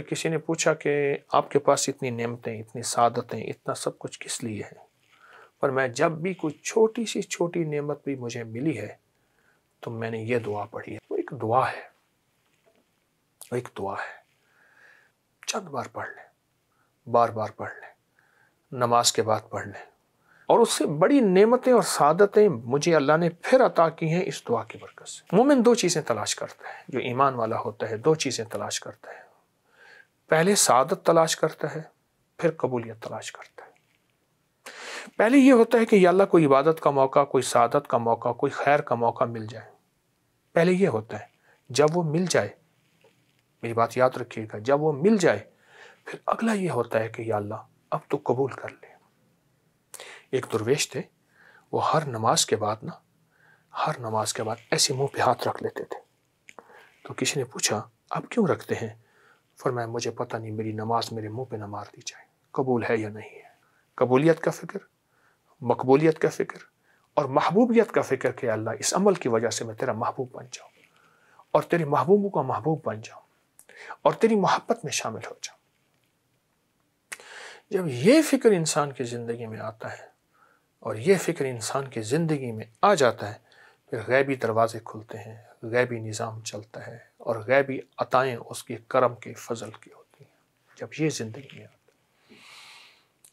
किसी ने पूछा कि आपके पास इतनी नेमतें, इतनी सादतें, इतना सब कुछ किस लिए है? पर मैं जब भी कोई छोटी सी छोटी नेमत भी मुझे मिली है तो मैंने ये दुआ पढ़ी है। वो एक दुआ है, वो एक दुआ है। चंद बार पढ़ लें, बार बार पढ़ लें, नमाज के बाद पढ़ लें, और उससे बड़ी नेमतें और सादतें मुझे अल्लाह ने फिर अता की हैं इस दुआ की बरकत से। मोमिन दो चीज़ें तलाश करता है, जो ईमान वाला होता है दो चीज़ें तलाश करता है। पहले सादत तलाश करता है, फिर कबूलियत तलाश करता है। पहले ये होता है कि या अल्लाह कोई इबादत का मौका, कोई सादत का मौका, कोई खैर का मौका मिल जाए। पहले ये होता है, जब वो मिल जाए, मेरी बात याद रखिएगा, जब वो मिल जाए फिर अगला ये होता है कि या अल्लाह अब तो कबूल कर ले। एक दुर्वेश थे, वो हर नमाज के बाद ऐसे मुंह पे हाथ रख लेते थे। तो किसी ने पूछा आप क्यों रखते हैं? फरमाया मुझे पता नहीं, मेरी नमाज मेरे मुंह पे न मार दी जाए, कबूल है या नहीं है। कबूलियत का फिक्र, मकबूलियत का फिक्र और महबूबियत का फिक्र कि अल्लाह इस अमल की वजह से मैं तेरा महबूब बन जाऊं और तेरे महबूबों का महबूब बन जाऊं और तेरी मोहब्बत में शामिल हो जाऊं। जब ये फिक्र इंसान की ज़िंदगी में आता है और ये फिक्र इंसान की ज़िंदगी में आ जाता है, फिर गैबी दरवाजे खुलते हैं, गैबी निज़ाम चलता है और गैबी अताएँ उसके करम के फजल की होती हैं। जब ये ज़िंदगी में आता है,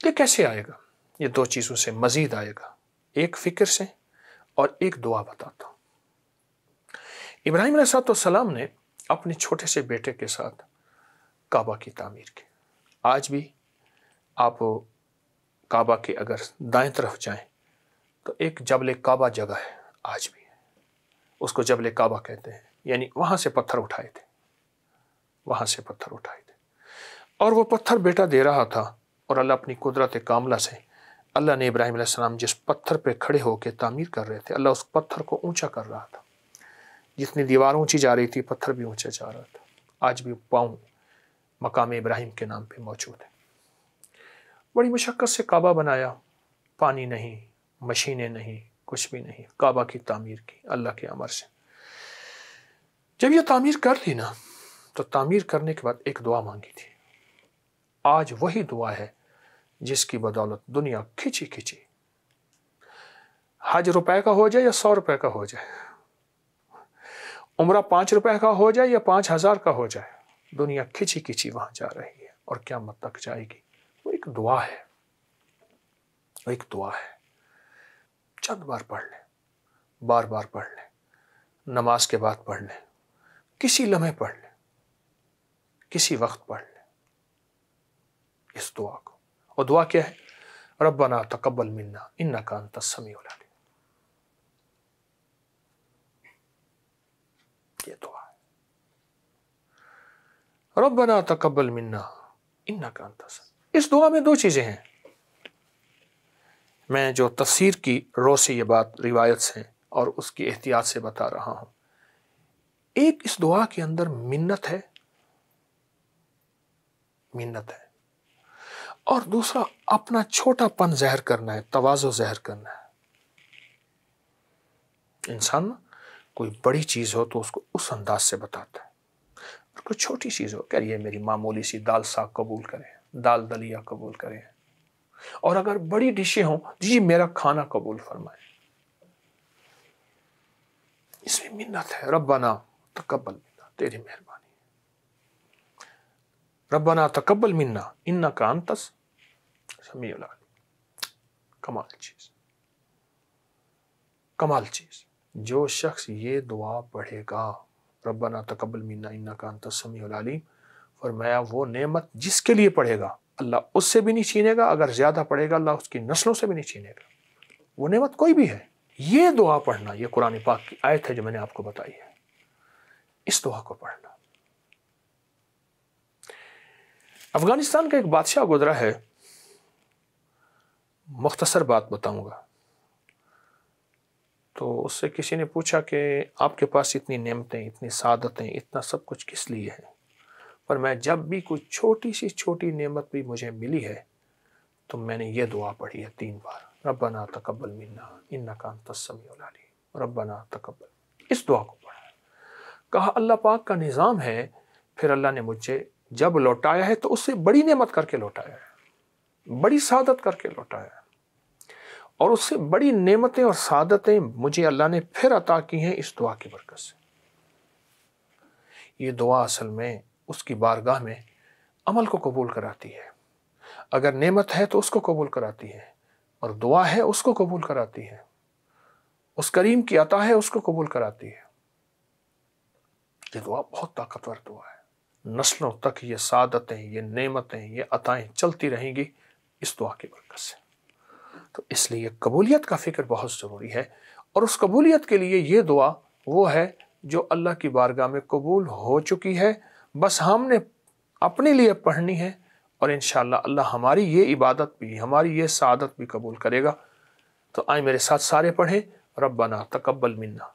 ये कैसे आएगा? ये दो चीज़ों से मज़ीद आएगा, एक फ़िक्र से और एक दुआ बताता हूँ। इब्राहीम अलैहिस्सलाम ने अपने छोटे से बेटे के साथ काबा की तामीर की। आज भी आप काबा के अगर दाएं तरफ जाएं तो एक जबल काबा जगह है, आज भी है, उसको जबल काबा कहते हैं। यानी वहाँ से पत्थर उठाए थे, और वो पत्थर बेटा दे रहा था और अल्लाह अपनी कुदरत कामला से अल्लाह ने इब्राहीम अलैहिस्सलाम जिस पत्थर पे खड़े होकर तामीर कर रहे थे, अल्लाह उस पत्थर को ऊंचा कर रहा था। जितनी दीवार ऊंची जा रही थी, पत्थर भी ऊंचा जा रहा था। आज भी पाँव मकाम इब्राहीम के नाम पे मौजूद है। बड़ी मुशक्क़त से काबा बनाया, पानी नहीं, मशीनें नहीं, कुछ भी नहीं, काबा की तामीर की अल्लाह के अमर से। जब ये तामीर कर ली ना, तो तामीर करने के बाद एक दुआ मांगी थी। आज वही दुआ है जिसकी बदौलत दुनिया खिंची खिंची, हज रुपए का हो जाए या 100 रुपए का हो जाए, उम्रा 5 रुपए का हो जाए या 5000 का हो जाए, दुनिया खिंची खिंची वहां जा रही है और क़यामत तक जाएगी। वो एक दुआ है, वो एक दुआ है। चंद बार पढ़ लें, बार बार पढ़ लें, नमाज के बाद पढ़ लें, किसी लम्हे पढ़ लें, किसी वक्त पढ़ लें इस दुआ को। और दुआ क्या है? रब्बना तकब्बल मिन्ना इन्नका अंतस समीउल अलीम। ये दुआ है, रब्बना तकब्बल मिन्ना इन्नका अंतस। इस दुआ में दो चीजें हैं। मैं जो तफसीर की रो से ये बात रिवायत से और उसकी एहतियात से बता रहा हूं। एक, इस दुआ के अंदर मिन्नत है, और दूसरा अपना छोटापन ज़हर करना है, तवाज़ु ज़हर करना है। इंसान कोई बड़ी चीज़ हो तो उसको उस अंदाज से बताता है, और कोई छोटी चीज़ हो, कह ये मेरी मामूली सी दाल साग कबूल करें, दाल दलिया कबूल करें, और अगर बड़ी डिशें हों, जी मेरा खाना कबूल फरमाए। इसमें मिन्नत है। रब्बना तकब्बल मिन्ना, तेरी मेहरबानी, रब्बना तकब्बल मिन्ना इन्नका अंतस समीउल अलीम। कमाल चीज़। जो शख्स ये दुआ पढ़ेगा, रब्बना तकब्बल मिन्ना इन्नका अंतस समीउल अलीम, फरमाया वो नेमत जिसके लिए पढ़ेगा अल्लाह उससे भी नहीं छीनेगा, अगर ज़्यादा पढ़ेगा अल्लाह उसकी नस्लों से भी नहीं छीनेगा। वो नेमत कोई भी है। ये दुआ पढ़ना, ये कुरान पाक की आयत है जो मैंने आपको बताई है, इस दुआ को पढ़ना। अफगानिस्तान का एक बादशाह गुजरा है, मुख्तसर बात बताऊंगा। तो उससे किसी ने पूछा कि आपके पास इतनी नेमतें, इतनी सादतें, इतना सब कुछ किस लिए है? पर मैं जब भी कोई छोटी सी छोटी नेमत भी मुझे मिली है तो मैंने ये दुआ पढ़ी है 3 बार, रब्बना तकब्बल मिन्ना इन्नका अंतस समीउल अलीम, रब्बना तकब्बल। इस दुआ को पढ़ा। कहा अल्लाह पाक का निज़ाम है, फिर अल्लाह ने मुझे جب لوٹایا ہے تو اس سے بڑی نعمت کر کے لوٹایا ہے، بڑی سعادت کر کے لوٹایا ہے، اور اس سے بڑی نعمتیں اور سعادتیں مجھے اللہ نے پھر عطا کی ہیں اس دعا کی برکت سے۔ یہ دعا اصل میں اس کی بارگاہ میں عمل کو قبول کراتی ہے۔ اگر نعمت ہے تو اس کو قبول کراتی ہے، اور دعا ہے اس کو قبول کراتی ہے، اس کریم کی عطا ہے اس کو قبول کراتی ہے۔ یہ دعا بہت طاقتور دعا ہے، نسلوں تک یہ سعادتیں، یہ نعمتیں، یہ عطائیں چلتی رہیں گی اس دعا کی برکت سے۔ تو اس لیے قبولیت کا فکر بہت ضروری ہے، اور اس قبولیت کے لیے یہ دعا وہ ہے جو اللہ کی بارگاہ میں قبول ہو چکی ہے، بس ہم نے اپنے لیے پڑھنی ہے، اور انشاءاللہ اللہ ہماری یہ عبادت بھی، ہماری یہ سعادت بھی قبول کرے گا۔ تو آئیں میرے ساتھ سارے پڑھیں، ربنا تقبل منا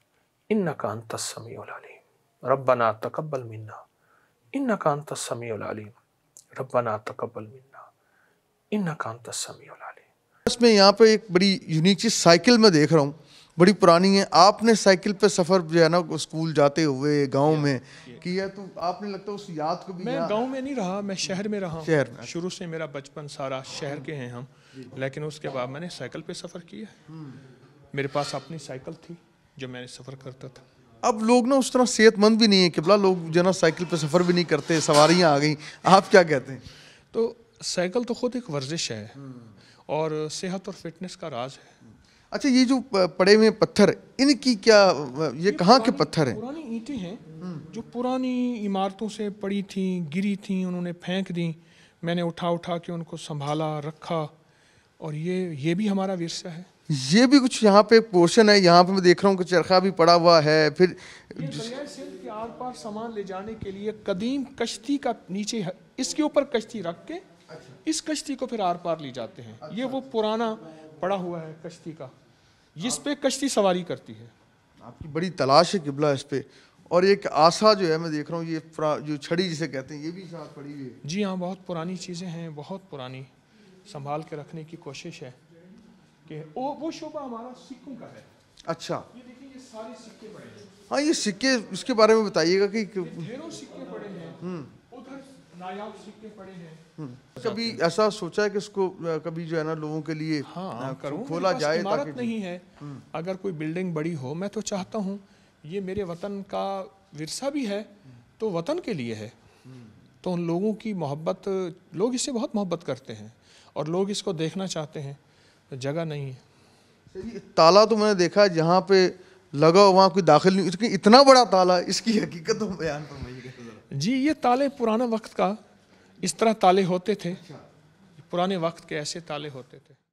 انک انت السمیع العلیم، ربنا تقبل منا انک انت السمیع العلیم، ربنا تقبل منا انک انت السمیع العلیم۔ اس میں یہاں پہ ایک بڑی یونیک چیز سائیکل میں دیکھ رہا ہوں، بڑی پرانی ہے۔ آپ نے سائیکل پہ سفر جو ہے نا اسکول جاتے ہوئے گاؤں میں کیا، تو آپ نے لگتا ہے اس یاد کو بھی؟ میں گاؤں میں نہیں رہا، میں شہر میں رہا شہر میں ہوں۔ شروع سے میرا بچپن سارا شہر کے ہیں ہم، لیکن اس کے بعد میں نے سائیکل پہ سفر کیا ہے۔ میرے پاس اپنی سائیکل تھی جو میں نے سفر کرتا تھا۔ اب لوگ نا اس طرح صحت مند بھی نہیں ہے قبلہ، لوگ جو ہے نا سائیکل پہ سفر بھی نہیں کرتے، سواریاں آ گئیں، آپ کیا کہتے ہیں؟ تو سائیکل تو خود ایک ورزش ہے، اور صحت اور فٹنس کا راز ہے۔ اچھا، یہ جو پڑے ہوئے پتھر، ان کی کیا، یہ کہاں کے پتھر ہیں؟ پرانی اینٹیں ہیں جو پرانی عمارتوں سے پڑی تھیں، گری تھیں، انہوں نے پھینک دیں، میں نے اٹھا کے ان کو سنبھالا، رکھا، اور یہ بھی ہمارا ورثہ ہے۔ یہ بھی کچھ یہاں پہ پورشن ہے، یہاں پہ میں دیکھ رہا ہوں کہ چرخہ بھی پڑا ہوا ہے۔ پھر یہ دریائے سندھ کے آر پار سامان لے جانے کے لیے قدیم کشتی کا نیچے اس کے اوپر کشتی رکھ کے اس کشتی کو پھر آر پار لی جاتے ہیں۔ یہ وہ پرانا پڑا ہوا ہے کشتی کا، جس پہ کشتی سواری کرتی ہے۔ آپ کی بڑی تلاش ہے قبلہ اس پہ۔ اور ایک آسا جو ہے میں دیکھ رہا ہوں، یہ جو چھڑی جسے کہتے ہیں، یہ بھی ساتھ پڑی ہوئی ہے۔ جی ہاں، بہت پرانی چیزیں ہیں، بہت پرانی، سنبھال کے رکھنے کی کوشش ہے کہ وہ شعبہ ہمارا سکوں کا ہے۔ اچھا، یہ دیکھیں، یہ سارے سکے پڑے ہیں۔ ہاں، یہ سکے اس کے بارے میں بتائیے گا کہ ڈھیروں سکے پڑے ہیں، ادھر نایاب سکے پڑے ہیں۔ کبھی ایسا سوچا ہے کہ اس کو کبھی جو ہے نا لوگوں کے لیے کھولا جائے؟ عمارت نہیں ہے، اگر کوئی بلڈنگ بڑی ہو، میں تو چاہتا ہوں یہ میرے وطن کا ورثہ بھی ہے تو وطن کے لیے ہے، تو ان لوگوں کی محبت، لوگ اس سے بہت محبت کرتے ہیں اور لوگ اس کو دیکھنا چاہتے ہیں، جگہ نہیں ہے۔ تالا تو میں نے دیکھا جہاں پہ لگا وہاں کوئی داخل نہیں، اتنا بڑا تالا، اس کی حقیقت تو بیان فرمائیے۔ جی، یہ تالے پرانا وقت کا اس طرح تالے ہوتے تھے، پرانے وقت کے ایسے تالے ہوتے تھے۔